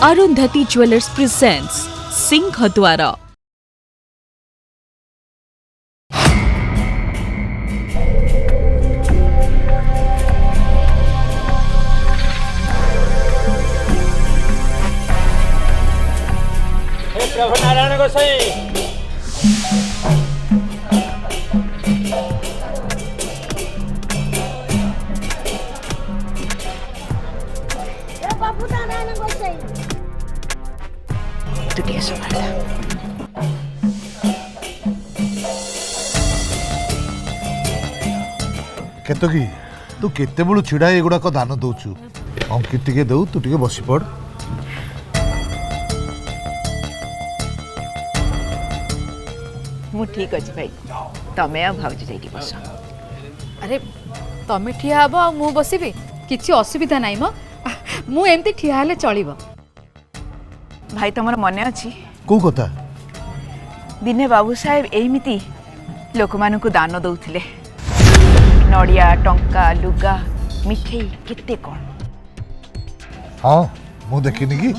Arundhati jewellers presents Singhadwar. Prabhu Narayan Gosai babu Narayan Gosai तू टे संभाल केतकी तू केते बेलू छिड़ा एगुड़ाक दान दौचु अंकित टिके दऊ तू टिके बसी पड़। मु ठीक अछि भाई तमे आ भाउज जाई बस। अरे तमे ठिया हबो आ मु बसिबी किछि असुविधा नाही मु एमती ठिया हेले चलिबो। भाई तमर मने अछि को कथा दिने बाबू साहेब एमिति लोक मानकु दान दउथिले नड़िया टंका लुगा मिठे केते कोन। हाँ मु देखिनी कि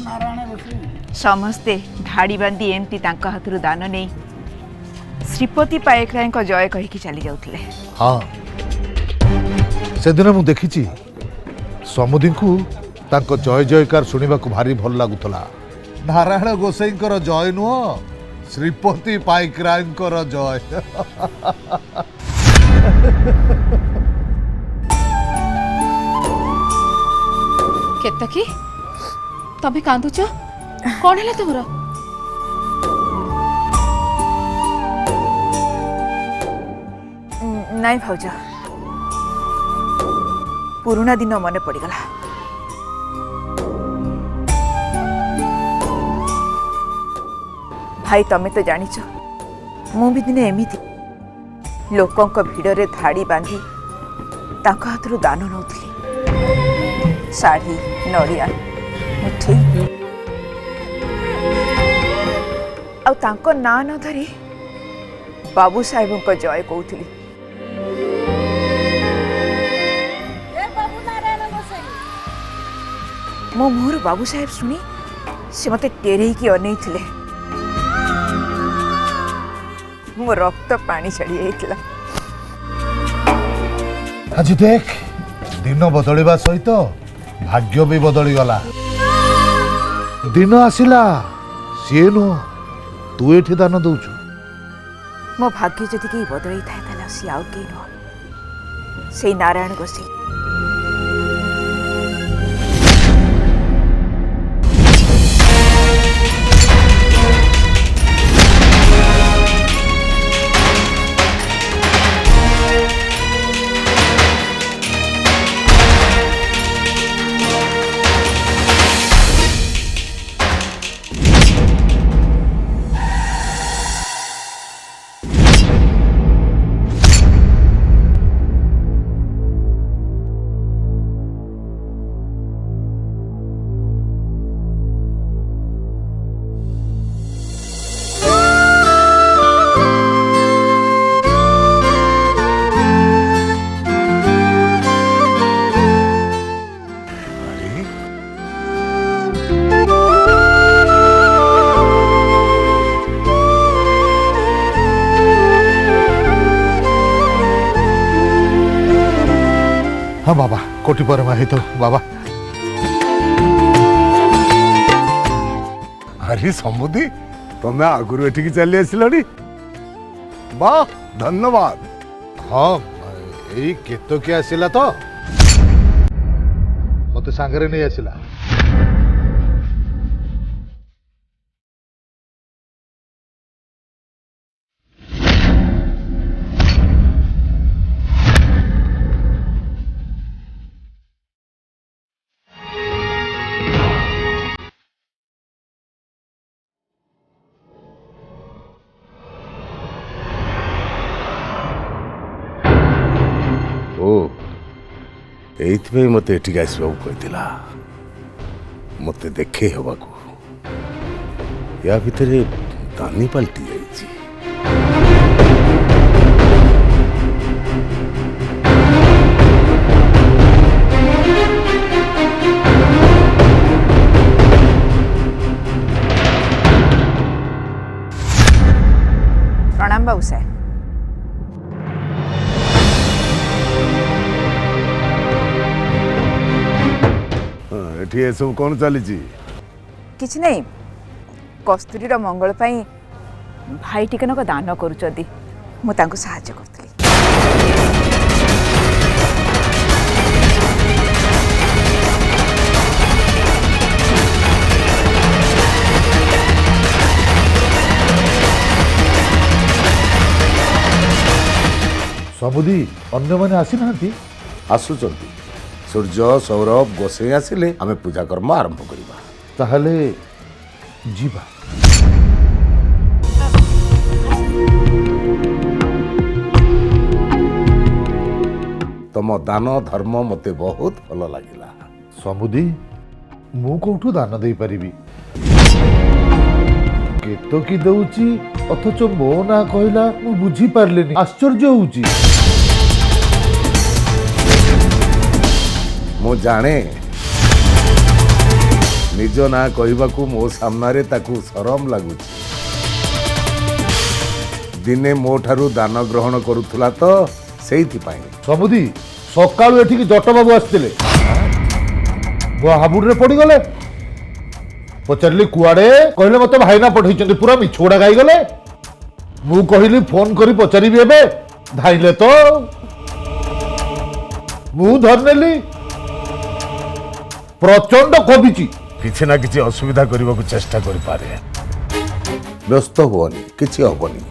समस्ते धाड़ी बांधी एमती तांका हाथरू दान नहीं श्रीपति पायकराय को जय कहि कि चली जाउथिले। हाँ से दिन मु देखिछि समुदी को तांको जय जयकार सुनिबा को भारी भल लागुतला। नारायण गोसाईंकर जय नुह श्रीपति पाइकरायंकर जय। केतकी तमे कांदुच कोन हेले तमरा? नाई भाउज पुराना दिन मन पड़गला। भाई तमे तो जानिच मु भी दिने एमिति लोकों को भिड़े धाड़ी बांधी तांको हाथरू दान नौथली साड़ी नड़िया मिठे आ तांको ना न धरी बाबू साहेब को जय कहूली। बाबू नारायण गोसाई मो मुहर बाबू साहेब शुणी से मते टेरे की अनै थिले मो रक्त पानी छड़ी जाइतिला। आज देख दिन बदलिबा सहित भाग्य भी बदली गला। दिन आसिला सी नुह तू एठी दान दउचु। मो भाग्य जदि कहीं बदल था सी आउ कहीं नुह से नारायण गोसाई। हाँ बाबा कोटि पर माही तो बाबा। अरे समुदी तमें आगुरी एठिकी चली आसिलनी वाह धन्यवाद। हाँ यही केतकी आसिला तो मते सांगरे नहीं आसिला। एइथि मते एठिक आसबा कहला मते देखे हवाकू या भितरे दानी पलटी जाइछि। ଏଠି ଏସବୁ କ'ଣ ଚାଲିଛି? କିଛି ନାହିଁ, କସ୍ତୁରୀର ମଙ୍ଗଳ ପାଇଁ ଭାଇ ଟିକେନକ ଦାନ କରୁଛନ୍ତି, ମୁଁ ତାଙ୍କୁ ସାହାଯ୍ୟ କରୁଥିଲି। ସମୁଦି ଅନ୍ୟମାନେ ଆସିନାହାନ୍ତି? ଆସୁଛନ୍ତି। ସୂର୍ଯ୍ୟ ସୌରଭ ଗୋସେଇ ଆସିଲେ ଆମେ ପୂଜା କର୍ମ ଆରମ୍ଭ କରିବା। ତାହେଲେ ଯିବା। ତମ ଦାନ ଧର୍ମ ମତେ ବହୁତ ଭଲ ଲାଗିଲା। ସମୁଦି ମୁଁ କୋଉଠୁ ଦାନ ଦେଇପାରିବି? କେତକି ଦଉଛି ଅଥଚ ମୋ ନା କହିଲା, ମୁଁ ବୁଝିପାରିଲିନି, ଆଶ୍ଚର୍ଯ୍ୟ ହଉଛି। ମୁଁ ଜାଣେ ନିଜ ନାଁ କହିବାକୁ ମୋ ସାମ୍ନାରେ ତାକୁ ଶରମ ଲାଗୁଛି। ଦିନେ ମୋ ଠାରୁ ଦାନ ଗ୍ରହଣ କରୁଥିଲା ତ ସେଇଥିପାଇଁ। ସମୁଦି ସକାଳୁ ଏଠିକି ଜଟବାବୁ ଆସିଥିଲେ, ମୋ ହାବୁଡରେ ପଡିଗଲେ। ପଚାରିଲି କୁଆଡେ, କହିଲେ ମତେ ଭାଇନା ପଠେଇଛନ୍ତି। ପୁରା ମିଛ ଗୁଡା ଗାଇଗଲେ। ମୁଁ କହିଲି ଫୋନ କରି ପଚାରିବି ଏବେ, ଧାଇଲେ ତ। ମୁଁ ଧରିନେଲି, ପ୍ରଚଣ୍ଡ ଖବିଛି। କିଛି ନା କିଛି ଅସୁବିଧା କରିବାକୁ ଚେଷ୍ଟା କରିପାରେ। ବ୍ୟସ୍ତ ହୁଅନି, କିଛି ହବନି।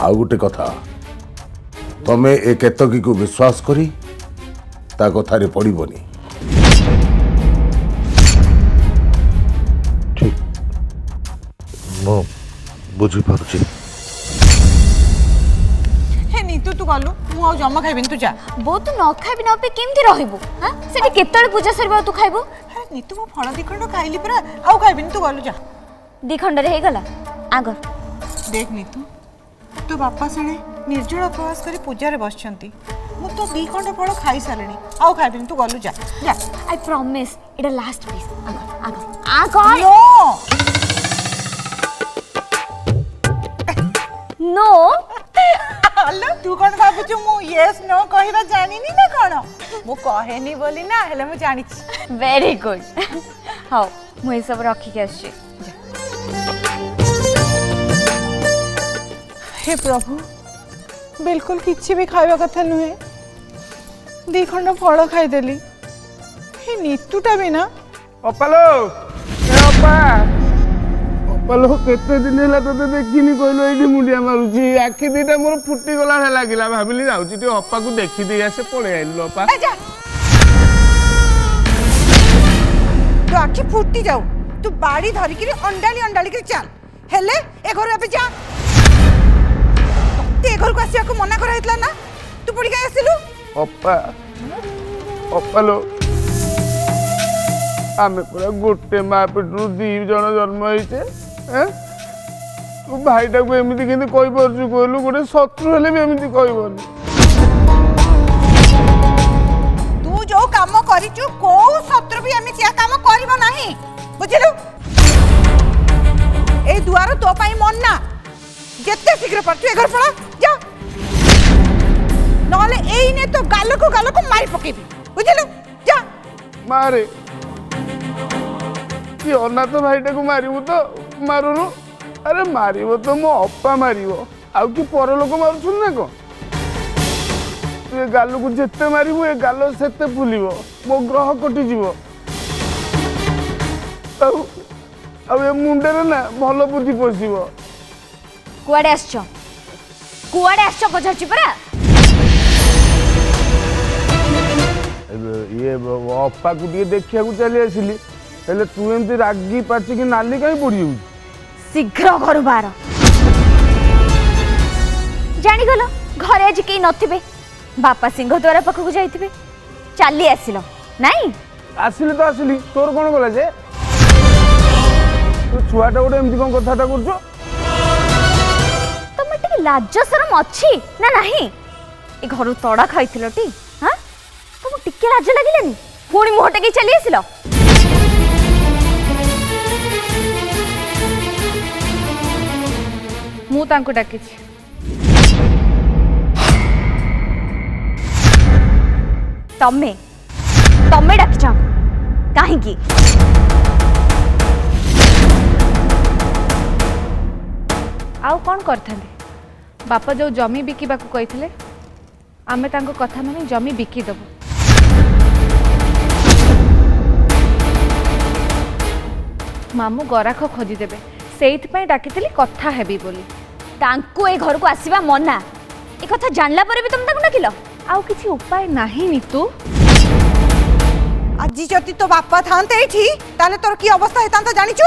ଆଉ ଗୋଟେ କଥା, ତମେ ଏ କେତକୀକୁ ବିଶ୍ୱାସ କରି ତା କଥାରେ ପଡ଼ିବନି। ମୁଁ ବୁଝିପାରୁଛି। ହେ ନିତୁ ତୁ ଗଲୁ, ମୁଁ ଆଉ ଜମା ଖାଇବିନି, ତୁ ଯା। ବୋ ତୁ ନ ଖାଇବି ନ ପି କେମିତି ରହିବୁ? ହାଁ ସେଠି କେତେବେଳେ ପୂଜା ସରିବ ତୁ ଖାଇବୁ? ଆରେ ନିତୁ ମୁଁ ଫଳ ଦି ଖଣ୍ଡ ଖାଇଲି ପରା, ଆଉ ଖାଇବିନି, ତୁ ଗଲୁ ଯା। ଦି ଖଣ୍ଡରେ ହେଇଗଲା ଆଗ। देख नीतू तो बापा सेने निर्जल उपवास कर पूजा बसछंती मु तो दी खंड फल खाई सारे आउ खाइबिन तू गलु जा जा I promise it last piece आग आग आग नो नो हेलो तू कोन भाबुछु मु यस नो कहबा जानिनी ना कोन मु कहेनी बोली ना हेले मु जानि वेरी गुड हाउ मु ए सब रखी के आछी हे प्रभु बिल्कुल किसी भी खाइबा कथा नुहे दी खंड फल खाईदेली हे नीतूटा भी ना अपालो ए अपा अपालो केते दिन होला तते देखिनी कहलो एठी मुंडिया मारुची आखि दीटा मोर फुटी गला हे लागिला भाबिली जाउची ती अपा को देखि दे आसे पळे आइलो अपा जा तू आखि फुटी जाऊ तू बाड़ी धरि के अंडाली के चल हेले ए घर पे जा ते घर को आसिया को मना करा हितला ना तू पड़ी के आसिलु अपा अपालो आमे पूरा गोटे माँ पेटू दी जन जन्म होइचे तू भाईटा को एमती केंती कहि परछु कहलु गोटे शत्रु हेले भी एमती कहबोनी तू जो काम करिचु को शत्रु भी एमती या काम करबो नाही बुझिलु ए दुआर तो पाई मन ना जेते शीघ्र परछु ए घर पड़ा जा नले एई ने तो गाल को मारी पकेबी बुझिलु जा मारे कि अनाथ भाईटा को मारिबो तो मारुनु अरे मारिबो तो मो अपा मारिबो आउ कि पर लोक मारुछन ना को तू ए गाल को जेते मारिबो ए गाल सेते फुलिबो मो ग्रह कटि जीवो आउ ए मुंडे ना भलो बुद्धि पसिबो कुआडे आछो पछाची परा ये अपा को दिए देखिया को चली आसिली हेले तू एमती रागी पाची कि नाली कहीं पड़ी हो शीघ्र घर बाहर जानी गलो घरे आज कहीं नथिबे बापा सिंह द्वारा पाखक जाइथिबे चली आसिलो नहीं आसिली तो आसिली तोर कौन गला जे तू छुआटा गोटे एमती कौन कथाटा करछो तुम टिके लाज शरम अछि ना नहीं ए घर तड़ा खाइथिलो टी हां तुम टिके लाज लागिलेनी पुणी मुहटे के चली आसिलो मु तांको डाकिछि तमे तमे डाकिछ कहीं आउ कौन करते बापा जो जमी बिकिबा को कही आमे तांको कथा माने जमी बिकी देबो मामू गराख खोजी देबे सेइथपई डाकितली कथा हेबी बोली तांको ए घर को आसीबा मना ए कथा जानला पर भी तुम ताको डाकिलो आउ किछि उपाय नाही नीतू আজি যদি তো বাপ্পা থানতে এইঠি তাহলে তোর কি অবস্থা হেতান্ত জানিছু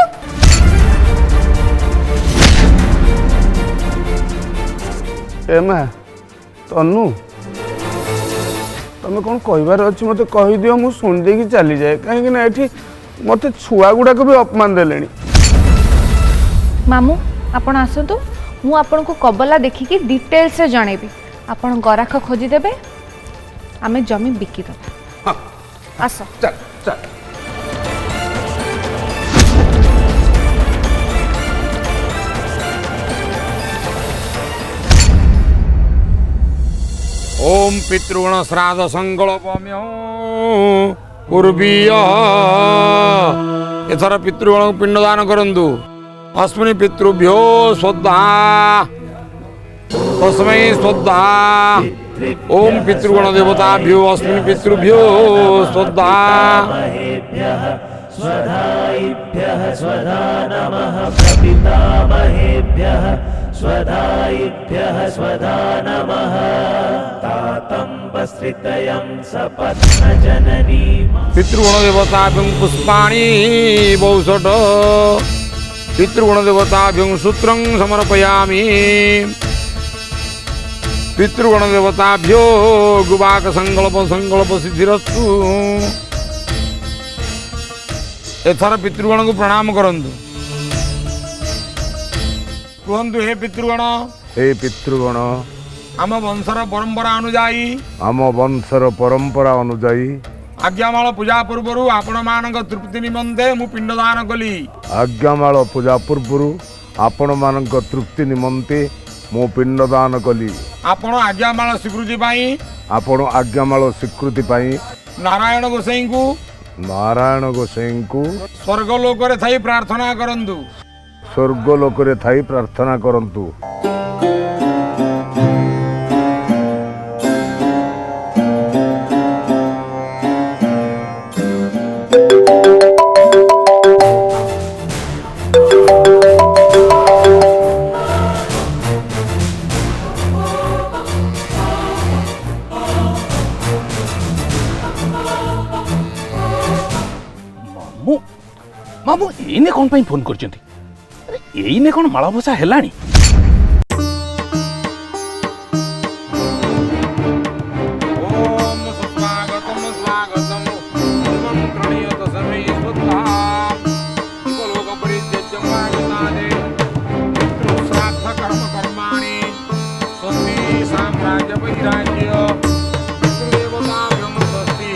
एमा तनु तमें कौन कहबार अच्छी मत कहीदिव मु शुणी दे चली जाए कहीं ये मत छुआ गुड़ाक भी अपमान देले मामू आपण आसतु मु आपण को कबला देखिकी डिटेल्स रे जणेबी आपण गराख खोजी देबे आमे जमी बिकी दबा आस चल चल ओम पितृगण श्राद्ध संकल्पम्यो पूर्वीय एथर पितृगण को पिंडदान करंतु अस्मिन् पितृभ्यो श्रद्धा तस्मै श्रद्धा ओम पितृगण देवताभ्यो अस्मिन् पितृभ्यो श्रद्धा स्वधाइभ्यः स्वधा नमः प्रपितामहेभ्यः स्वधाइभ्यः स्वधा नमः तातं वस्त्रितयं सपत्नजननी पितृगण देवताभ्यो पुष्पाणि बहुषट पितृगण देवताभ्यो सूत्रं समर्पयामि पितृगण देवताभ्यो गुबाक संकल्प सिद्धिरस्तु एथर पितृगण को प्रणाम करंतु कहतु हे पितृगण हे पितृगण आम वंशर परंपरा अनुजाई आम वंशर परंपरा अनुजाई आज्ञामाल पूजा पूर्व आपण मान तृप्ति निमंते मु पिंडदान कली आज्ञामाल पूजा पूर्व आपण मान तृप्ति निमंते मु पिंडदान कली आपण आज्ञामाल स्वीकृति पाई आपण आज्ञामाल स्वीकृति पाई नारायण गोसाई को स्वर्गलोक रे थाई प्रार्थना करंतु स्वर्गलोक रे थाई प्रार्थना करंतु मामू एने कौन पाई फोन करछंती अरे एने कौन माळभसा हेलानी ओम स्वागतम स्वागतम निमंत्रणीयत सर्वे श्रद्धा लोक परित्यज्य मागतादे पितृ श्राद्ध कर्म कर्माणि स्वस्ति साम्राज्य वैराग्य पितृदेवताभ्यो स्वस्ति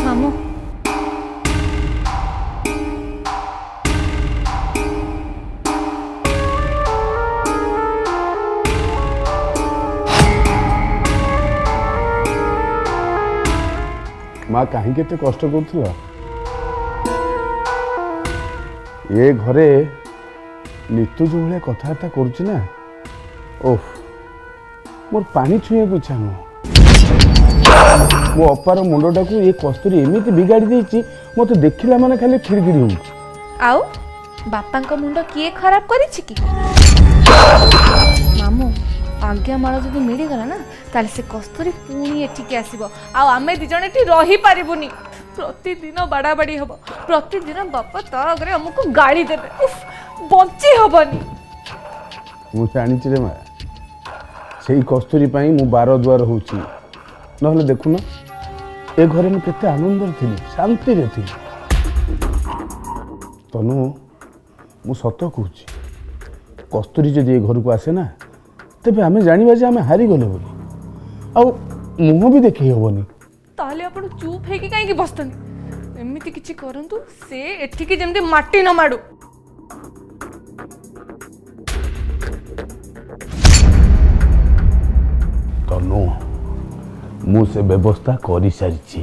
मामू माँ कहीं केते कष्ट कर ये घरे नीतू जो भाई कथबार्ता करुच्ची ना ओह मोर पानी छुआ को इच्छा नुह मो अपार मुंडटा को ये कस्तूरी एमती बिगाड़ी देती मत देखला माने खाली खिड़खिड़ी हो आउ बापा मुंड किए खराब करिछि कि मामू आज्ञामाल जदि मिलगला ना ताले से कस्तूरी पुणी एठिके आसीबो आ आमे दि जण एठी रही पारिबुनी प्रतिदिन बाड़ाबाड़ी हबो प्रतिदिन बापा ता अगरे हमको गाड़ी देबे उफ बंची हबनी मु जानी रे माँ से कस्तूरी पाई मु बार द्वार होची नहले देखु ना ए घरे मु केते आनंद थी शांति रे थी तनु मु सत कहूची कस्तूरी जदि ए घर को आसे ना तेबे आमे जानिबा जे आमे हारी गले बोली आ मुह भी देखि हेबनी ताले आपण चुप हे कि काहे कि बस्तनी एमिति किछि करंतु से एठी कि जेमते माटी न माडू ମୁଁ ସେ ବ୍ୟବସ୍ଥା କରିସାରିଛି।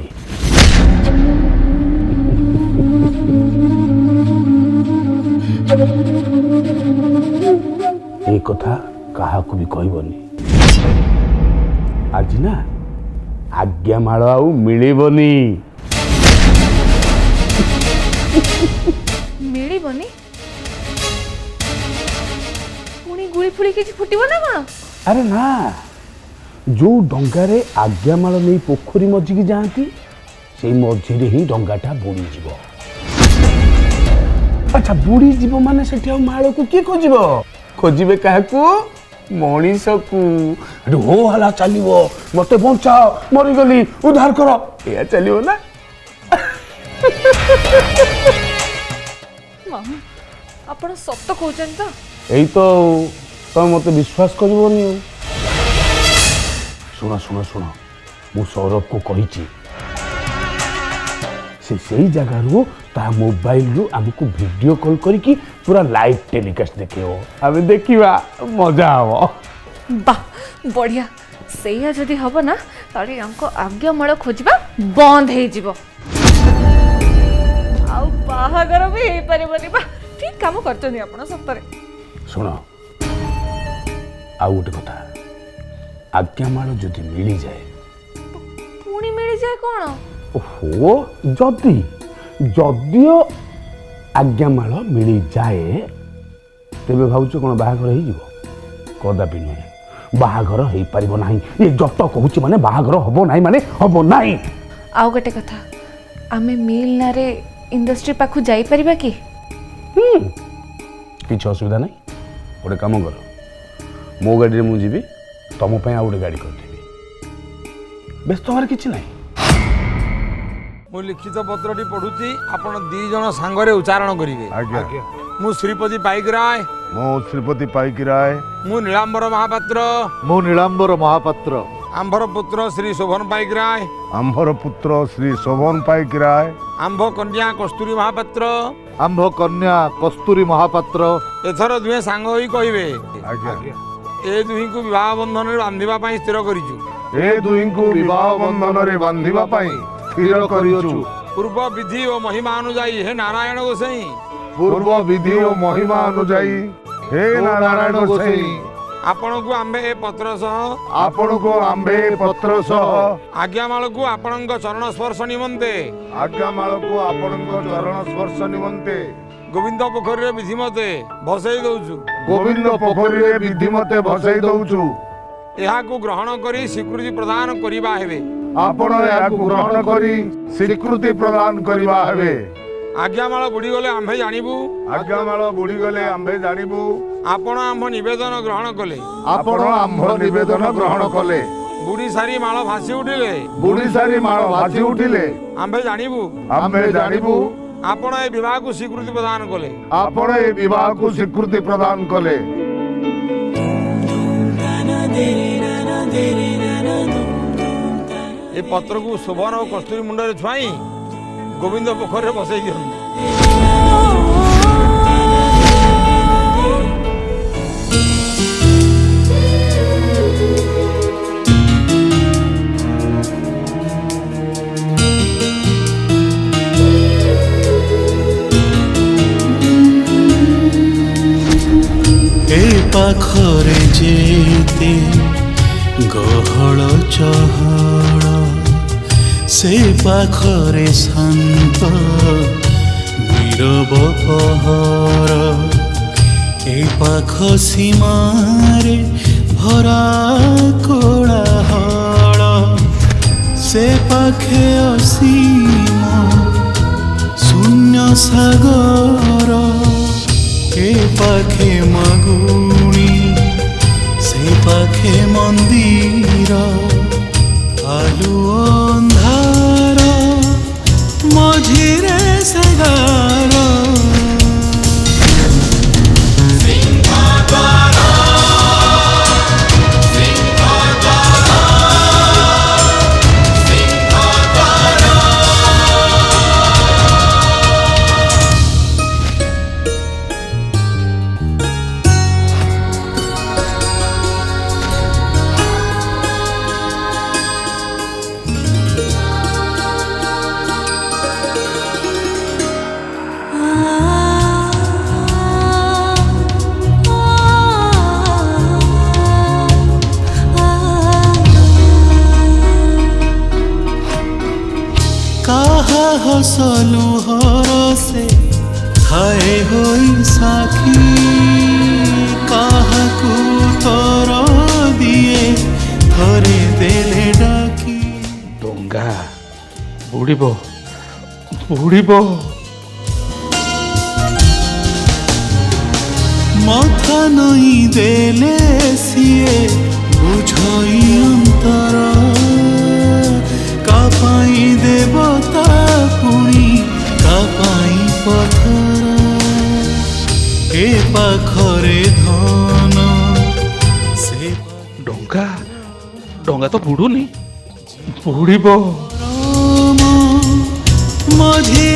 ଏ କଥା କାହାକୁ ବି କହିବନି। ଆଜି ନା ଆଜ୍ଞାମାଳ ଆଉ ମିଳିବନି। ମିଳିବନି? ପୁଣି ଗୁଳି ଫୁଳି କିଛି ଫୁଟିବ ନା କଣ? ଆରେ ନା, ଯୋଉ ଡଙ୍ଗାରେ ଆଜ୍ଞାମାଳ ନେଇ ପୋଖରୀ ମଝିକି ଯାଆନ୍ତି ସେଇ ମଝିରେ ହିଁ ଡଙ୍ଗାଟା ବୁଡ଼ିଯିବ। ଆଚ୍ଛା, ବୁଡ଼ିଯିବ ମାନେ ସେଠି ଆଉ ମାଳକୁ କିଏ ଖୋଜିବ? ଖୋଜିବେ କାହାକୁ? ମଣିଷକୁ। ହୋ ହଲା ଚାଲିବ, ମତେ ବଞ୍ଚାଅ, ମରିଗଲି, ଉଦ୍ଧାର କର, ଏଇଆ ଚାଲିବ ନା? ମାମୁଁ, ଆପଣ ସତ କହୁଛନ୍ତି ତ? ଏଇ ତ ତମେ ମତେ ବିଶ୍ୱାସ କରିବନି। ଶୁଣ ଶୁଣ ଶୁଣ, ମୁଁ ସୌରଭକୁ କହିଛି ସେ ସେଇ ଜାଗାରୁ ତା ମୋବାଇଲରୁ ଆମକୁ ଭିଡ଼ିଓ କଲ୍ କରିକି ପୁରା ଲାଇଭ୍ ଟେଲିକାଷ୍ଟ ଦେଖେଇବ। ଆମେ ଦେଖିବା, ମଜା ହବ। ବାଃ, ବଢ଼ିଆ। ସେଇଆ ଯଦି ହବ ନା, ତାହେଲେ ଆଙ୍କ ଆଜ୍ଞାମାଳ ଖୋଜିବା ବନ୍ଦ ହେଇଯିବ, ଆଉ ବାହାଘର ବି ହେଇପାରିବନି। ବା, ଠିକ କାମ କରିଛନ୍ତି ଆପଣ ସତରେ। ଶୁଣ, ଆଉ ଗୋଟେ କଥା, ଆଜ୍ଞାମାଳ ଯଦି ମିଳିଯାଏ। ପୁଣି ମିଳିଯାଏ କଣ? ଓହୋ, ଯଦିଓ ଆଜ୍ଞାମାଳ ମିଳିଯାଏ, ତେବେ ଭାବୁଛ କ'ଣ ବାହାଘର ହେଇଯିବ? କଦାପି ନୁହେଁ, ବାହାଘର ହେଇପାରିବ ନାହିଁ। ଏ ଜଟ କହୁଛି ମାନେ ବାହାଘର ହବ ନାହିଁ ମାନେ ହବ ନାହିଁ। ଆଉ ଗୋଟେ କଥା, ଆମେ ମିଲ୍ ନାଁରେ ଇଣ୍ଡଷ୍ଟ୍ରି ପାଖକୁ ଯାଇପାରିବା କି? କିଛି ଅସୁବିଧା ନାହିଁ। ଗୋଟେ କାମ କର, ମୋ ଗାଡ଼ିରେ ମୁଁ ଯିବି, ତମ ପାଇଁ ଆଉ ଗୋଟେ ଗାଡ଼ି କରିଦେବି। ବ୍ୟସ୍ତ ହବାର କିଛି ନାହିଁ। ମୁଁ ଲିଖିତ ପତ୍ରଟି ପଢୁଛି, ଆପଣ 2 ଜଣ ସାଙ୍ଗରେ ଉଚ୍ଚାରଣ କରିବେ। ଆଜ୍ଞା। ମୁଁ ଶ୍ରୀପତି ପାଇକରାୟ। ମୁଁ ଶ୍ରୀପତି ପାଇକରାୟ। ମୁଁ ନୀଳାମ୍ବର ମହାପାତ୍ର। ମୁଁ ନୀଳାମ୍ବର ମହାପାତ୍ର। ଆମ୍ଭର ପୁତ୍ର ଶ୍ରୀ ଶୋଭନ ପାଇକରାୟ। ଆମ୍ଭର ପୁତ୍ର ଶ୍ରୀ ଶୋଭନ ପାଇକରାୟ। ଆମ୍ଭ କନ୍ୟା କସ୍ତୁରୀ ମହାପାତ୍ର। ଆମ୍ଭ କନ୍ୟା କସ୍ତୁରୀ ମହାପାତ୍ର। ଏଥର ଦୁହେଁ ସାଙ୍ଗ ହୋଇ କହିବେ। ଆଜ୍ଞା। ଏ ଦୁହିଁଙ୍କୁ ବିବାହ ବନ୍ଧନରେ ବାନ୍ଧିବା ପାଇଁ ସ୍ଥିର କରିଛୁ। ଏ ଦୁହିଁଙ୍କୁ ବିବାହ ବନ୍ଧନରେ ବାନ୍ଧିବା ପାଇଁ ସ୍ଥିର କରିଛୁ। ପୂର୍ବ ବିଧି ଓ ମହିମା ଅନୁଯାୟୀ ହେ ନାରାୟଣ ଗୋସାଇଁ। ପୂର୍ବ ବିଧି ଓ ମହିମା ଅନୁଯାୟୀ ହେ ନାରାୟଣ ଗୋସାଇଁ। ଆପଣଙ୍କୁ ଆମ୍ଭେ ଏ ପତ୍ର ସହ ଆପଣଙ୍କୁ ଆମ୍ଭେ ପତ୍ର ସହ ଆଜ୍ଞାମାଳକୁ ଆପଣଙ୍କ ଚରଣ ସ୍ପର୍ଶ ନିମନ୍ତେ ଆଜ୍ଞାମାଳକୁ ଆପଣଙ୍କ ଚରଣ ସ୍ପର୍ଶ ନିମନ୍ତେ ଗୋବିନ୍ଦ ପୋଖରୀରେ ବିଧିମତେ ଭସେଇ ଦଉଛୁ। ଗୋବିନ୍ଦ ପୋଖରୀରେ ବିଧିମତେ ଭସେଇ ଦଉଛୁ। ଏହାକୁ ଗ୍ରହଣ କରି ସ୍ୱୀକୃତି ପ୍ରଦାନ କରିବା ହେବେ। ଆପଣ ଏହାକୁ ଗ୍ରହଣ କରି ସ୍ୱୀକୃତି ପ୍ରଦାନ କରିବା ହେବେ। ଆଜ୍ଞାମାଳ ବୁଡ଼ିଗଲେ ଆମ୍ଭେ ଜାଣିବୁ। ଆଜ୍ଞାମାଳ ବୁଡ଼ିଗଲେ ଆମ୍ଭେ ଜାଣିବୁ। ଆପଣ ଆମ୍ଭ ନିବେଦନ ଗ୍ରହଣ କଲେ। ଆପଣ ଆମ୍ଭ ନିବେଦନ ଗ୍ରହଣ କଲେ। ବୁଡ଼ି ସାରି ମାଳ ଭାସି ଉଠିଲେ। ବୁଡ଼ି ସାରି ମାଳ ଭାସି ଉଠିଲେ ଆମ୍ଭେ ଜାଣିବୁ। ଆମ୍ଭେ ଜାଣିବୁ। ଆପଣ ଏ ବିବାହକୁ ସ୍ୱୀକୃତି ପ୍ରଦାନ କଲେ। ଆପଣ ଏ ବିବାହକୁ ସ୍ୱୀକୃତି ପ୍ରଦାନ କଲେ। ଏ ପତ୍ରକୁ ଶୋଭନ ଓ କସ୍ତୁରୀ ମୁଣ୍ଡରେ ଛୁଆଇଁ ଗୋବିନ୍ଦ ପୋଖରୀରେ ବସେଇ ଦିଅନ୍ତୁ। ଏ ପାଖରେ ଯେତେ ଗହଳ ଚହଳ, ସେ ପାଖରେ ଶାନ୍ତ ନୀରବ ପହର। ଏ ପାଖ ସୀମାରେ ଭରା କୋଳାହଳ, ସେ ପାଖେ ଅସୀମ ଶୂନ୍ୟ ସାଗର। ଏ ପାଖେ ମାଗୁଣି, ସେ ପାଖେ ମନ୍ଦିର। ଆଲୁଅ ଅନ୍ଧାର ମଝିରେ ସେ ଗାର। ହସଲୁ ହରସେ ଥାଏ ହୋଇ ସାକ୍ଷୀ କାହାକୁ ତର ଦିଏ ଥରେ ଦେଲେ ଡାକି ଡଙ୍ଗା ବୁଡ଼ିବ ବୁଡ଼ିବ ମଥା ନଈ ଦେଲେ ସିଏ ବୁଝଇ ଅନ୍ତର କା ପାଇଁ ଦେବତା ପୁଣି କା ପାଇଁ ପଥର ଏ ପାଖରେ ଧନ ସେ ଡଙ୍ଗା ଡଙ୍ଗା ତ ବୁଡ଼ୁନି ବୁଡ଼ିବ ମଝି